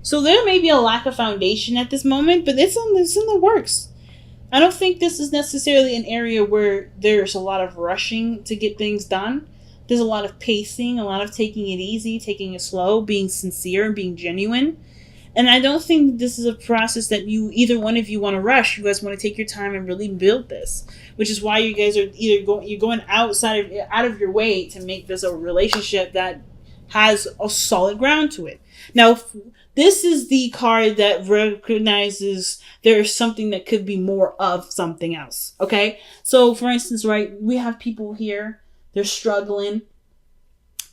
So there may be a lack of foundation at this moment, but it's in the works. I don't think this is necessarily an area where there's a lot of rushing to get things done. There's a lot of pacing, a lot of taking it easy, taking it slow, being sincere and being genuine. And I don't think this is a process that either one of you want to rush. You guys want to take your time and really build this, which is why you guys are you're going out of your way to make this a relationship that has a solid ground to it. Now, this is the card that recognizes there is something that could be more of something else. Okay, so for instance, right, we have people here. They're struggling.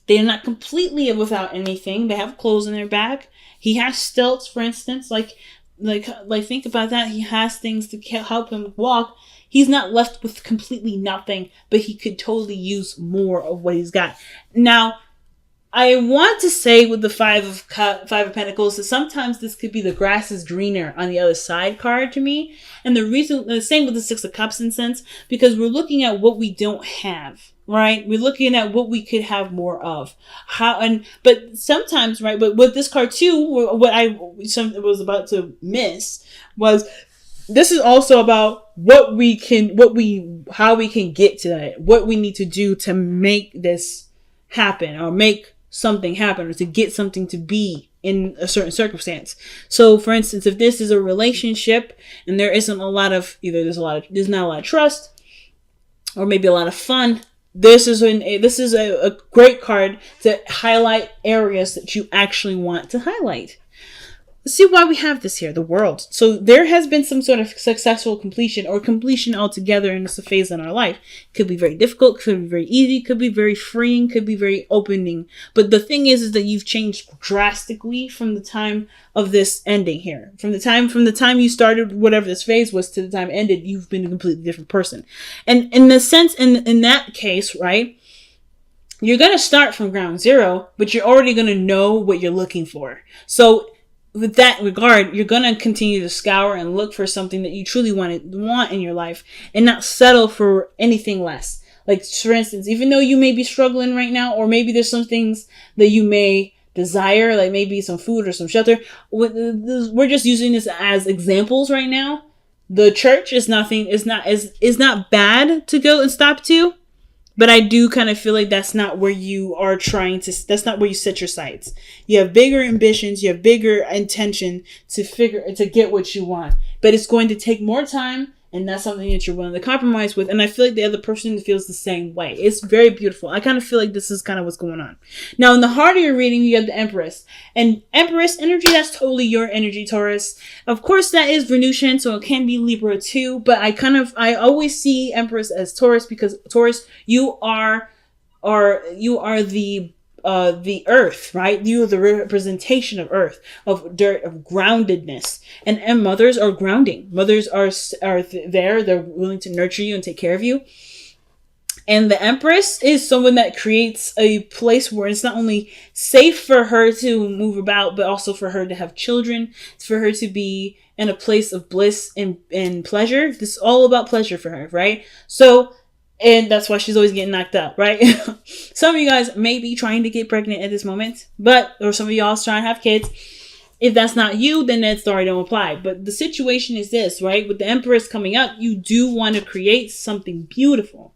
They're not completely without anything. They have clothes in their back. He has stilts, for instance. Like think about that. He has things to help him walk. He's not left with completely nothing, but he could totally use more of what he's got. Now, I want to say with the Five of Pentacles that sometimes this could be the grass is greener on the other side card to me. And the same with the Six of Cups in sense, because we're looking at what we don't have, right? We're looking at what we could have more of. But sometimes, right, but with this card too, what I was about to miss was this is also about how we can get to that, what we need to do to make this happen or make something happen or to get something to be in a certain circumstance. So for instance, if this is a relationship and there isn't a lot of there's not a lot of trust or maybe a lot of fun, this is a great card to highlight areas that you actually want to highlight. Let's see why we have this here, the World. So there has been some sort of successful completion or completion altogether in this phase in our life. Could be very difficult, could be very easy, could be very freeing, could be very opening. But the thing is that you've changed drastically from the time of this ending here. From the time you started whatever this phase was to the time it ended, you've been a completely different person. And in the sense, in that case, right, you're going to start from ground zero, but you're already going to know what you're looking for. So with that regard, you're going to continue to scour and look for something that you truly want in your life and not settle for anything less. Like, for instance, even though you may be struggling right now, or maybe there's some things that you may desire, like maybe some food or some shelter. We're just using this as examples right now. The church is not bad to go and stop to. But I do kind of feel like that's not where you are that's not where you set your sights. You have bigger ambitions, you have bigger intention to get what you want. But it's going to take more time, and that's something that you're willing to compromise with. And I feel like the other person feels the same way. It's very beautiful. I kind of feel like this is kind of what's going on. Now, in the heart of your reading, you have the Empress. And Empress energy, that's totally your energy, Taurus. Of course, that is Venusian, so it can be Libra too. But I always see Empress as Taurus because Taurus, you are the earth, right? You are the representation of earth, of dirt, of groundedness. And mothers are grounding. Mothers are there. They're willing to nurture you and take care of you. And the Empress is someone that creates a place where it's not only safe for her to move about, but also for her to have children. It's for her to be in a place of bliss and pleasure. This is all about pleasure for her, right? And that's why she's always getting knocked up, right? Some of you guys may be trying to get pregnant at this moment, or some of y'all trying to have kids. If that's not you, then that story don't apply. But the situation is this, right? With the Empress coming up, you do want to create something beautiful.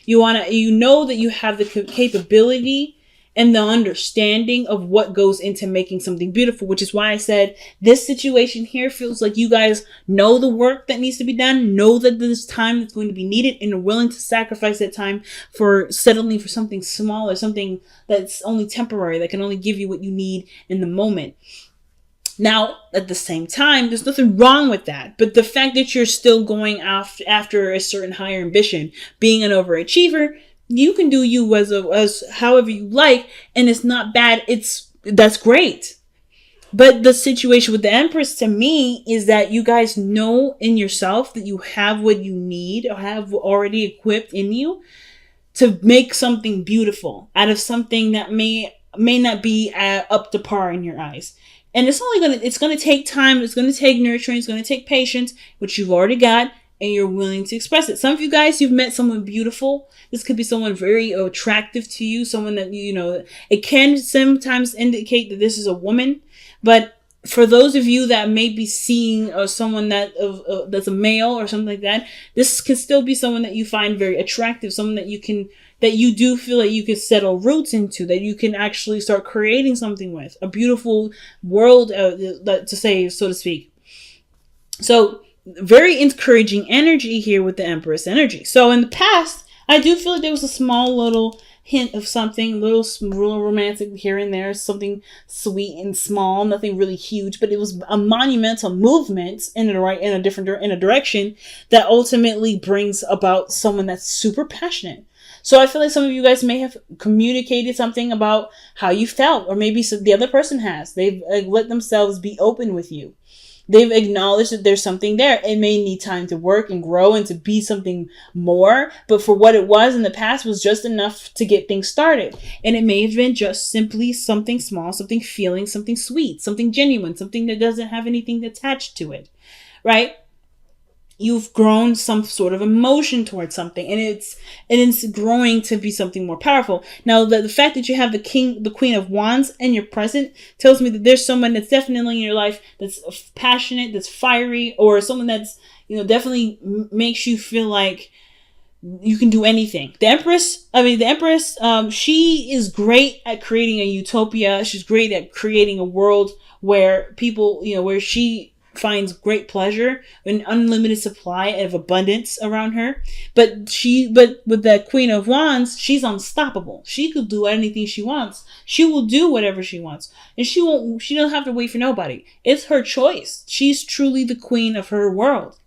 You know that you have the capability and the understanding of what goes into making something beautiful, which is why I said this situation here feels like you guys know the work that needs to be done, know that there's time that's going to be needed, and are willing to sacrifice that time for settling for something small or something that's only temporary, that can only give you what you need in the moment. Now, at the same time, there's nothing wrong with that. But the fact that you're still going after a certain higher ambition, being an overachiever, you can do you as however you like, and it's not bad. That's great. But the situation with the Empress to me is that you guys know in yourself that you have what you need or have already equipped in you to make something beautiful out of something that may not be up to par in your eyes. And it's going to take time. It's going to take nurturing. It's going to take patience, which you've already got, and you're willing to express it. Some of you guys, you've met someone beautiful. This could be someone very attractive to you. Someone that, it can sometimes indicate that this is a woman, but for those of you that may be seeing someone that's a male or something like that, this can still be someone that you find very attractive, someone that you do feel that you can settle roots into, that you can actually start creating something with, a beautiful world to say, so to speak. So very encouraging energy here with the Empress energy. So in the past, I do feel like there was a small little hint of something, little romantic here and there, something sweet and small, nothing really huge, but it was a monumental movement in a direction that ultimately brings about someone that's super passionate. So I feel like some of you guys may have communicated something about how you felt, or maybe the other person has. They've let themselves be open with you. They've acknowledged that there's something there. It may need time to work and grow and to be something more, but for what it was in the past was just enough to get things started. And it may have been just simply something small, something feeling, something sweet, something genuine, something that doesn't have anything attached to it, right? You've grown some sort of emotion towards something, and it's growing to be something more powerful. Now, the fact that you have the Queen of Wands in your present tells me that there's someone that's definitely in your life that's passionate, that's fiery, or someone that's, definitely makes you feel like you can do anything. The Empress, she is great at creating a utopia. She's great at creating a world where people, where she finds great pleasure, an unlimited supply of abundance around her. But with the Queen of Wands, she's unstoppable. She could do anything she wants. She will do whatever she wants. And she don't have to wait for nobody. It's her choice. She's truly the queen of her world.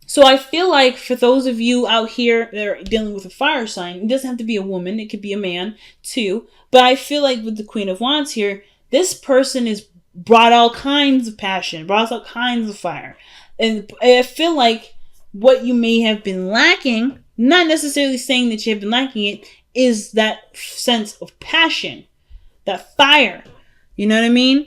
So I feel like for those of you out here that are dealing with a fire sign, it doesn't have to be a woman. It could be a man too. But I feel like with the Queen of Wands here, this person is brought all kinds of passion, brought all kinds of fire. And I feel like what you may have been lacking, not necessarily saying that you have been lacking it, is that sense of passion, that fire. You know what I mean?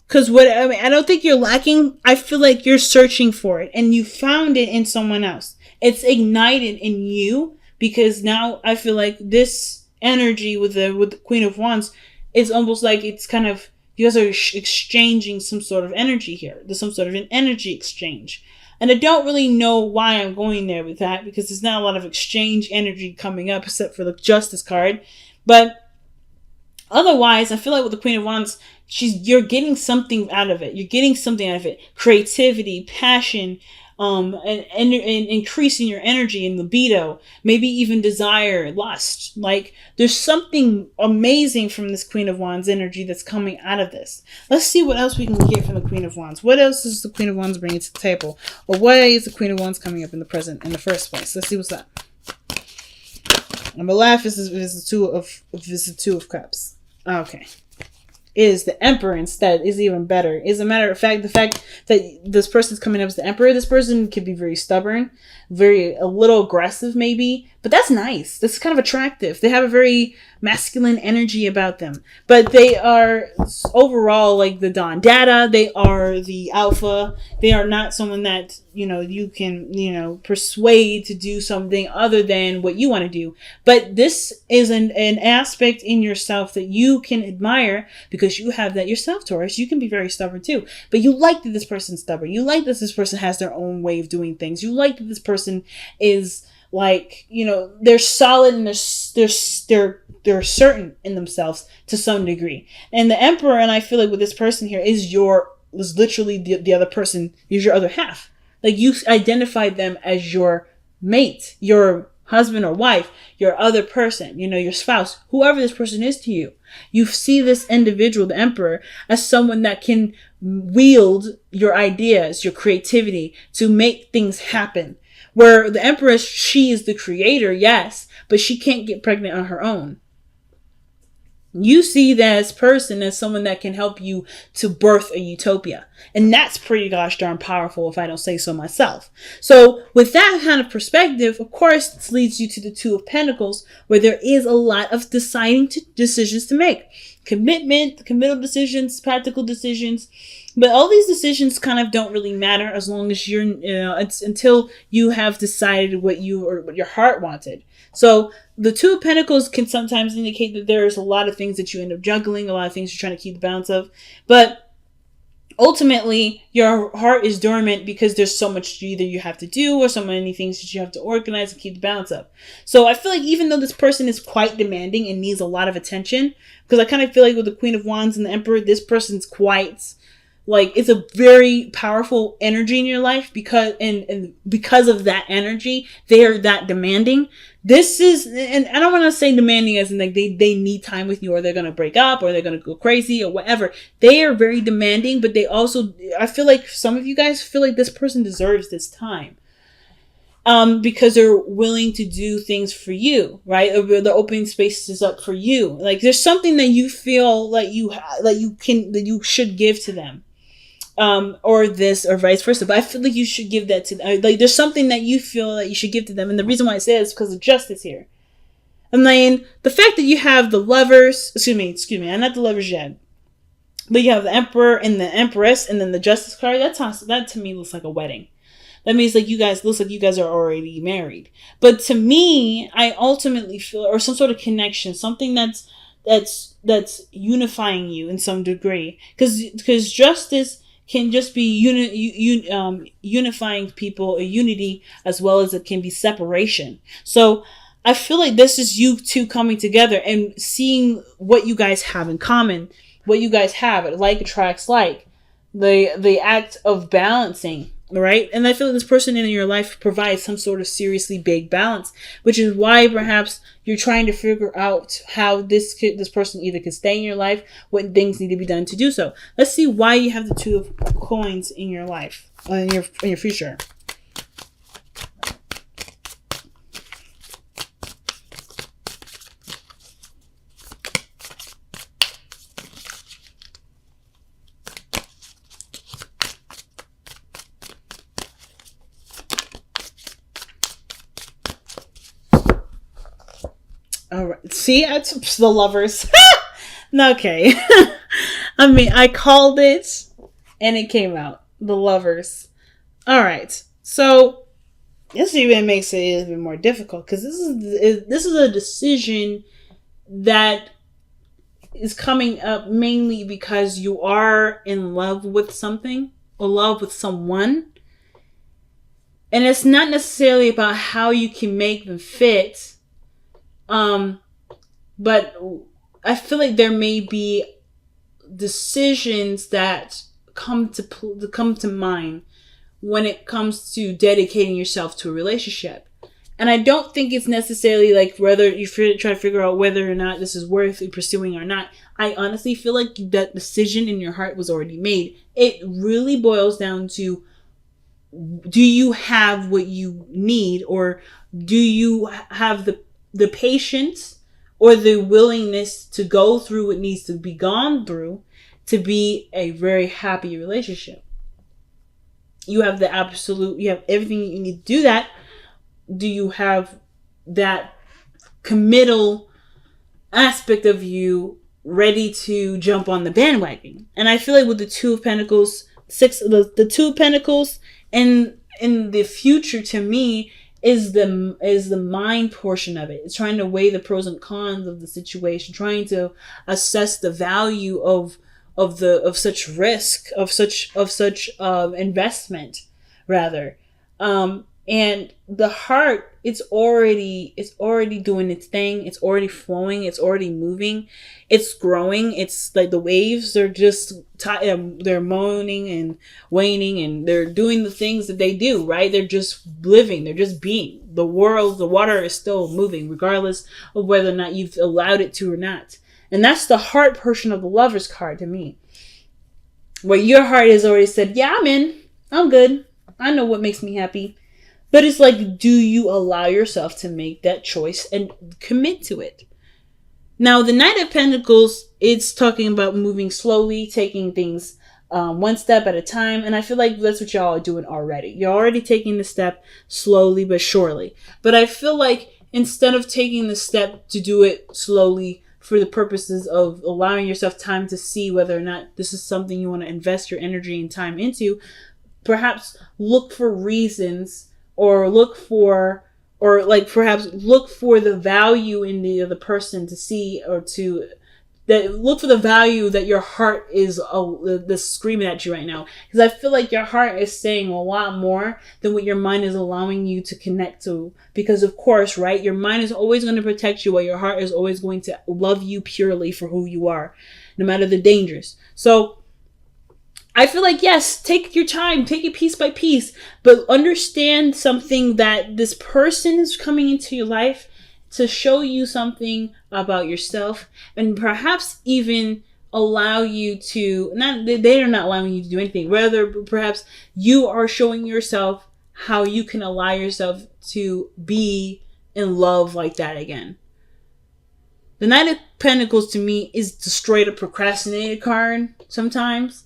Because I don't think you're lacking. I feel like you're searching for it, and you found it in someone else. It's ignited in you, because now I feel like this energy with the Queen of Wands is almost like it's kind of, you guys are exchanging some sort of energy here. There's some sort of an energy exchange. And I don't really know why I'm going there with that, because there's not a lot of exchange energy coming up except for the Justice card. But otherwise, I feel like with the Queen of Wands, you're getting something out of it. You're getting something out of it. Creativity, passion, and increasing your energy and libido, maybe even desire, lust. Like, there's something amazing from this Queen of Wands energy that's coming out of this. Let's see what else we can get from the Queen of Wands. What else is the Queen of Wands bringing to the table? Or why is the Queen of Wands coming up in the present in the first place? Let's see what's that. Number left is the Two of Cups. Okay. Is the Emperor instead is even better. As a matter of fact, the fact that this person's coming up as the Emperor, this person could be very stubborn, a little aggressive maybe, but that's nice. That's kind of attractive. They have a very masculine energy about them, but they are overall like the Don Dada. They are the alpha. They are not someone that, you can, persuade to do something other than what you want to do. But this is an aspect in yourself that you can admire, because you have that yourself, Taurus. You can be very stubborn too, but you like that this person's stubborn. You like that this person has their own way of doing things. You like that this person is like, they're solid and they're certain in themselves to some degree. And the Emperor, and I feel like with this person here, is literally the other person, is your other half. Like, you identified them as your mate, your husband or wife, your other person, your spouse, whoever this person is to you. You see this individual, the Emperor, as someone that can wield your ideas, your creativity to make things happen. Where the Empress, she is the creator, yes, but she can't get pregnant on her own. You see this person as someone that can help you to birth a utopia. And that's pretty gosh darn powerful, if I don't say so myself. So with that kind of perspective, of course, this leads you to the Two of Pentacles, where there is a lot of decisions to make. Committal decisions, practical decisions. But all these decisions kind of don't really matter as long as it's until you have decided what your heart wanted. So the Two of Pentacles can sometimes indicate that there's a lot of things that you end up juggling, a lot of things you're trying to keep the balance of. But ultimately your heart is dormant because there's so much either you have to do or so many things that you have to organize and keep the balance up. So I feel like even though this person is quite demanding and needs a lot of attention, because I kind of feel like with the Queen of Wands and the Emperor, this person's quite like, it's a very powerful energy in your life because and because of that energy, they are that demanding. This is, and I don't want to say demanding as in like they need time with you, or they're gonna break up, or they're gonna go crazy, or whatever. They are very demanding, but they also, I feel like some of you guys feel like this person deserves this time. Because they're willing to do things for you, right? They're opening spaces up for you. Like there's something that you feel like that you should give to them. Or this, or vice versa. But I feel like you should give that to them. Like, there's something that you feel that you should give to them. And the reason why I say that is because of justice here. And then the fact that you have the lovers, excuse me, I'm not the lovers yet. But you have the Emperor and the Empress and then the Justice card. That to me looks like a wedding. That means like looks like you guys are already married. But to me, I ultimately feel, or some sort of connection, something that's unifying you in some degree. Because justice can just be unifying people, a unity, as well as it can be separation. So I feel like this is you two coming together and seeing what you guys have in common, what you guys have. Like attracts like. The act of balancing, right? And I feel like this person in your life provides some sort of seriously big balance, which is why perhaps you're trying to figure out how this person either could stay in your life, what things need to be done to do so. Let's see why you have the Two of Coins in your life, in your future. All right. See, it's the Lovers. Okay. I mean, I called it and it came out. The Lovers. All right. So this even makes it even more difficult because this is a decision that is coming up mainly because you are in love with something or love with someone. And it's not necessarily about how you can make them fit. But I feel like there may be decisions that come to mind when it comes to dedicating yourself to a relationship. And I don't think it's necessarily like whether you try to figure out whether or not this is worth pursuing or not. I honestly feel like that decision in your heart was already made. It really boils down to, do you have what you need, or do you have the patience or the willingness to go through what needs to be gone through to be a very happy relationship? You have you have everything you need to do that. Do you have that committal aspect of you ready to jump on the bandwagon? And I feel like with the Two of Pentacles, the Two of Pentacles, and in the future, to me, is the mind portion of it. It's trying to weigh the pros and cons of the situation, trying to assess the value of such risk, of such investment, rather. And the heart, it's already doing its thing. It's already flowing. It's already moving. It's growing. It's like the waves. They're just they're moaning and waning, and they're doing the things that they do. Right? They're just living. They're just being. The water is still moving, regardless of whether or not you've allowed it to or not. And that's the heart portion of the Lover's card to me, where your heart has already said, "Yeah, I'm in. I'm good. I know what makes me happy." But it's like, do you allow yourself to make that choice and commit to it? Now, the Knight of Pentacles, it's talking about moving slowly, taking things one step at a time. And I feel like that's what y'all are doing already. You're already taking the step slowly but surely. But I feel like instead of taking the step to do it slowly for the purposes of allowing yourself time to see whether or not this is something you want to invest your energy and time into, perhaps look for reasons, or perhaps look for the value in the other person to see, or to look for the value that your heart is screaming at you right now. Because I feel like your heart is saying a lot more than what your mind is allowing you to connect to. Because of course, right, your mind is always going to protect you, while your heart is always going to love you purely for who you are, no matter the dangers. So I feel like, yes, take your time, take it piece by piece, but understand something, that this person is coming into your life to show you something about yourself, and perhaps even allow you to, they are not allowing you to do anything. Rather, perhaps you are showing yourself how you can allow yourself to be in love like that again. The Knight of Pentacles to me is the straight up procrastinated card sometimes.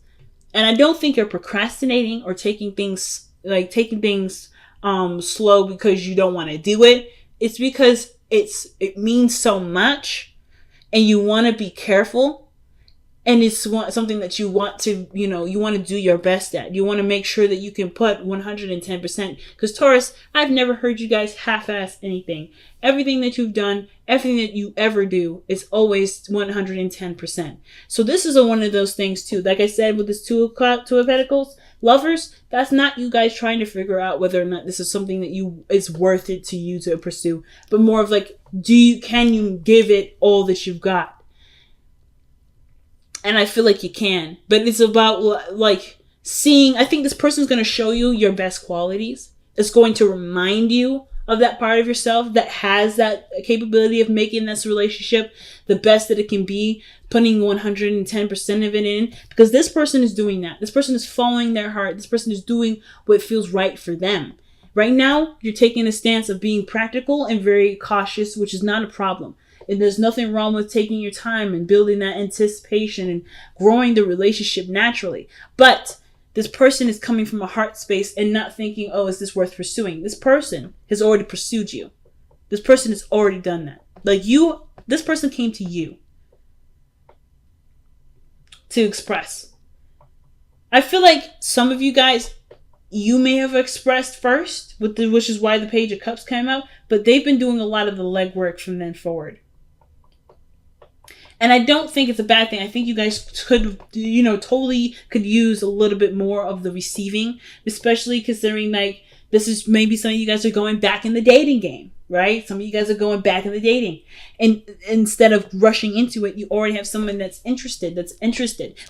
And I don't think you're procrastinating or taking things slow because you don't want to do it. It's because it means so much and you want to be careful. And it's something that you want to, you want to do your best at. You want to make sure that you can put 110%. Because Taurus, I've never heard you guys half-ass anything. Everything that you've done, everything that you ever do is always 110%. So this is one of those things too. Like I said, with this Two of Pentacles, lovers, that's not you guys trying to figure out whether or not this is something that is worth it to you to pursue. But more of like, can you give it all that you've got? And I feel like you can. But it's about like seeing, I think this person's going to show you your best qualities. It's going to remind you of that part of yourself that has that capability of making this relationship the best that it can be, putting 110% of it in. Because this person is doing that. This person is following their heart. This person is doing what feels right for them. Right now, you're taking a stance of being practical and very cautious, which is not a problem. And there's nothing wrong with taking your time and building that anticipation and growing the relationship naturally. But this person is coming from a heart space and not thinking, oh, is this worth pursuing? This person has already pursued you. This person has already done that. This person came to you to express. I feel like some of you guys, you may have expressed first, which is why the Page of Cups came out, but they've been doing a lot of the legwork from then forward. And I don't think it's a bad thing. I think you guys could, totally could use a little bit more of the receiving, especially considering like this is maybe some of you guys are going back in the dating game, right? Some of you guys are going back in the dating, and instead of rushing into it, you already have someone that's interested.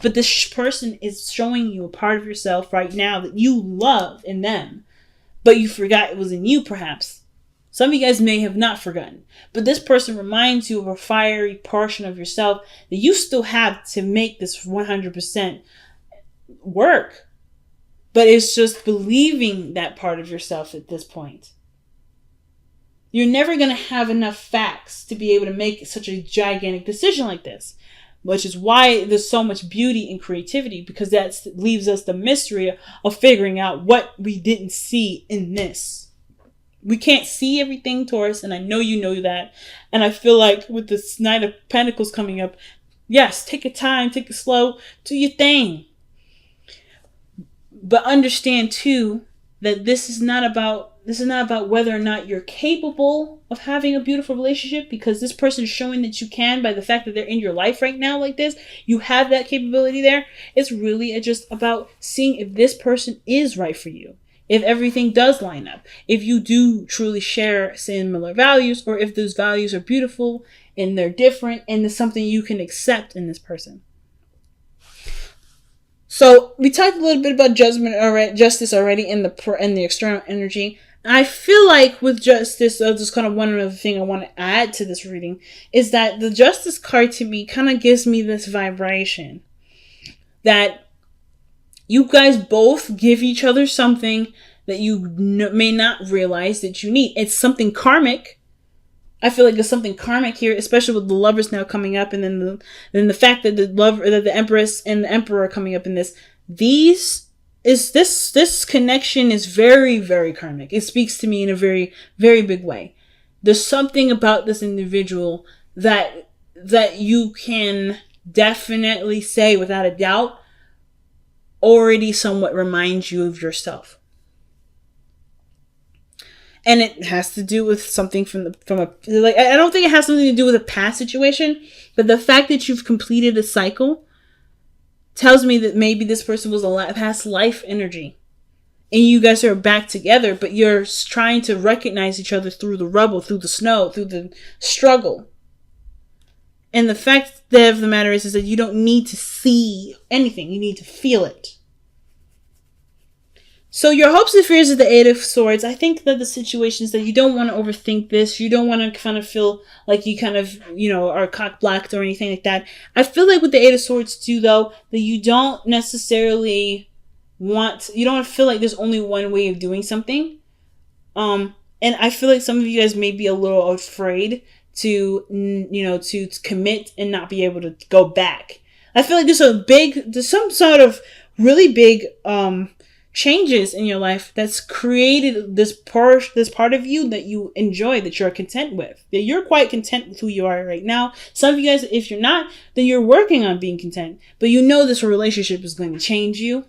But this person is showing you a part of yourself right now that you love in them, but you forgot it was in you, perhaps. Some of you guys may have not forgotten, but this person reminds you of a fiery portion of yourself that you still have to make this 100% work. But it's just believing that part of yourself at this point. You're never going to have enough facts to be able to make such a gigantic decision like this, which is why there's so much beauty and creativity, because that leaves us the mystery of figuring out what we didn't see in this. We can't see everything, Taurus, and I know you know that. And I feel like with this Knight of Pentacles coming up, yes, take your time, take it slow, do your thing. But understand too that this is not about whether or not you're capable of having a beautiful relationship, because this person is showing that you can by the fact that they're in your life right now like this. You have that capability there. It's really just about seeing if this person is right for you. If everything does line up, if you do truly share similar values, or if those values are beautiful and they're different and there's something you can accept in this person. So we talked a little bit about justice already in the external energy. I feel like with justice, just kind of one other thing I want to add to this reading is that the Justice card to me kind of gives me this vibration that you guys both give each other something that you may not realize that you need. It's something karmic. I feel like there's something karmic here, especially with the Lovers now coming up, and then the fact that the Empress and the Emperor are coming up in this. This connection is very, very karmic. It speaks to me in a very, very big way. There's something about this individual that you can definitely say without a doubt already somewhat reminds you of yourself. And it has to do with something from a, like, I don't think it has something to do with a past situation, but the fact that you've completed a cycle tells me that maybe this person was a past life energy. And you guys are back together, but you're trying to recognize each other through the rubble, through the snow, through the struggle. And the fact of the matter is that you don't need to see anything. You need to feel it. So your hopes and fears of the Eight of Swords, I think that the situation is that you don't want to overthink this. You don't want to kind of feel like you kind of, are cock-blocked or anything like that. I feel like with the Eight of Swords too, though, that you don't necessarily you don't feel like there's only one way of doing something. And I feel like some of you guys may be a little afraid to commit and not be able to go back. I feel like there's some sort of really big, changes in your life that's created this part of you that you enjoy, that you're content with, that you're quite content with who you are right now. Some of you guys, if you're not, then you're working on being content, but this relationship is going to change you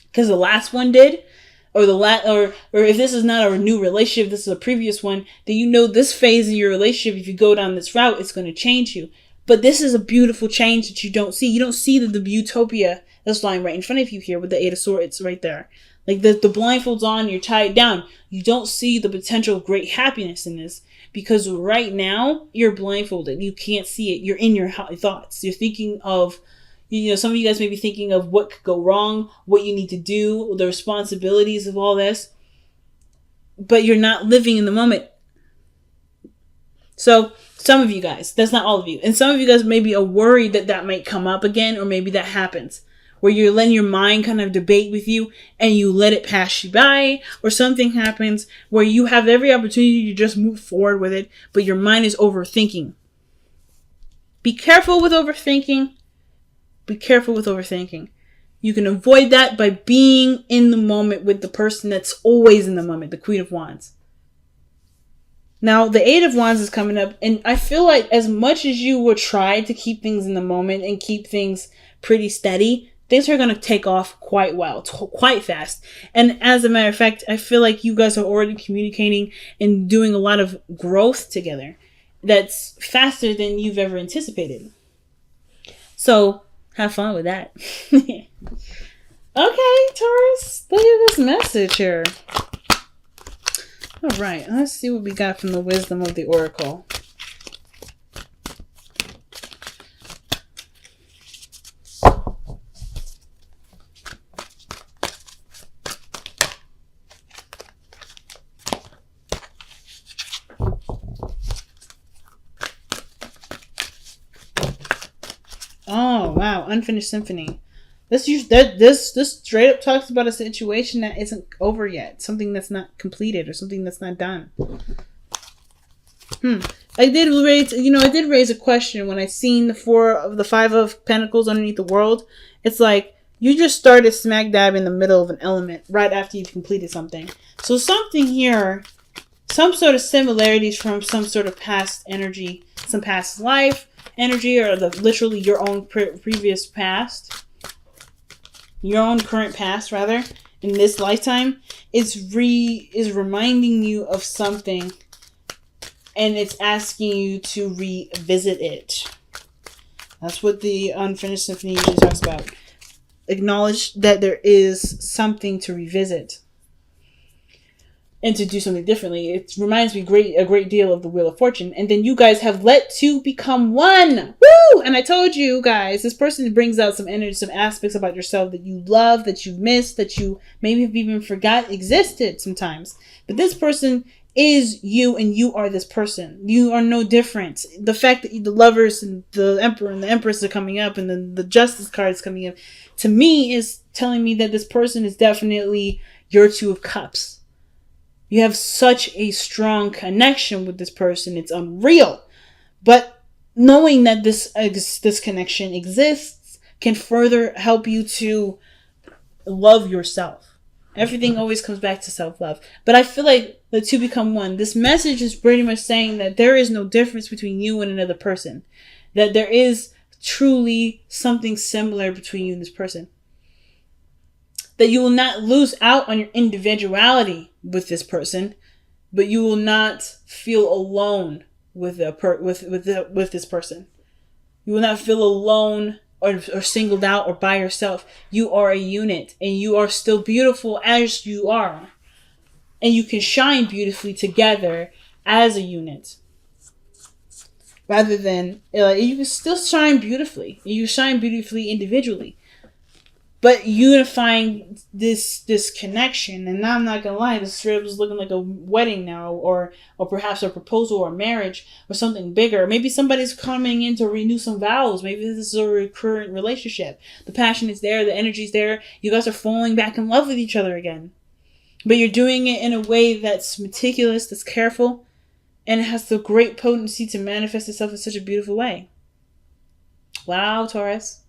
because the last one did, or if this is not a new relationship, this is a previous one, then this phase in your relationship, if you go down this route, it's going to change you. But this is a beautiful change that you don't see. You don't see the utopia that's lying right in front of you here with the Eight of Swords right there. Like the blindfold's on, you're tied down. You don't see the potential of great happiness in this because right now you're blindfolded. You can't see it. You're in your thoughts. You're thinking of, some of you guys may be thinking of what could go wrong, what you need to do, the responsibilities of all this, but you're not living in the moment. So some of you guys, that's not all of you, and some of you guys maybe are worried that might come up again, or maybe that happens, where you're letting your mind kind of debate with you and you let it pass you by, or something happens where you have every opportunity to just move forward with it, but your mind is overthinking. Be careful with overthinking. Be careful with overthinking. You can avoid that by being in the moment with the person that's always in the moment, the Queen of Wands. Now, the Eight of Wands is coming up, and I feel like as much as you will try to keep things in the moment and keep things pretty steady, things are going to take off quite well, quite fast. And as a matter of fact, I feel like you guys are already communicating and doing a lot of growth together that's faster than you've ever anticipated. So have fun with that. Okay, Taurus, look at this message here. All right, let's see what we got from the wisdom of the Oracle. Oh, wow, unfinished symphony. This straight up talks about a situation that isn't over yet, something that's not completed or something that's not done. I did raise a question when I seen the Five of Pentacles underneath the World. It's like you just started smack dab in the middle of an element right after you've completed something. So something here, some sort of similarities from some sort of past energy, some past life energy, or literally your own previous past. Your own current past, rather, in this lifetime, is reminding you of something, and it's asking you to revisit it. That's what the unfinished symphony usually talks about. Acknowledge that there is something to revisit and to do something differently. It reminds me a great deal of the Wheel of Fortune. And then you guys have let two become one. Woo! And I told you guys, this person brings out some energy, some aspects about yourself that you love, that you've missed, that you maybe have even forgot existed sometimes. But this person is you, and you are this person. You are no different. The fact that the Lovers and the Emperor and the Empress are coming up, and then the Justice card is coming up, to me is telling me that this person is definitely your Two of Cups. You have such a strong connection with this person. It's unreal. But knowing that this connection exists can further help you to love yourself. Everything always comes back to self-love. But I feel like the two become one. This message is pretty much saying that there is no difference between you and another person. That there is truly something similar between you and this person. That you will not lose out on your individuality with this person, but you will not feel alone with this person. You will not feel alone or singled out or by yourself. You are a unit, and you are still beautiful as you are. And you can shine beautifully together as a unit. Rather than, you can still shine beautifully. You shine beautifully individually. But unifying this connection, and now I'm not gonna lie, this strip is looking like a wedding now, or perhaps a proposal or marriage or something bigger. Maybe somebody's coming in to renew some vows. Maybe this is a recurrent relationship. The passion is there, the energy's there. You guys are falling back in love with each other again. But you're doing it in a way that's meticulous, that's careful, and it has the great potency to manifest itself in such a beautiful way. Wow, Taurus.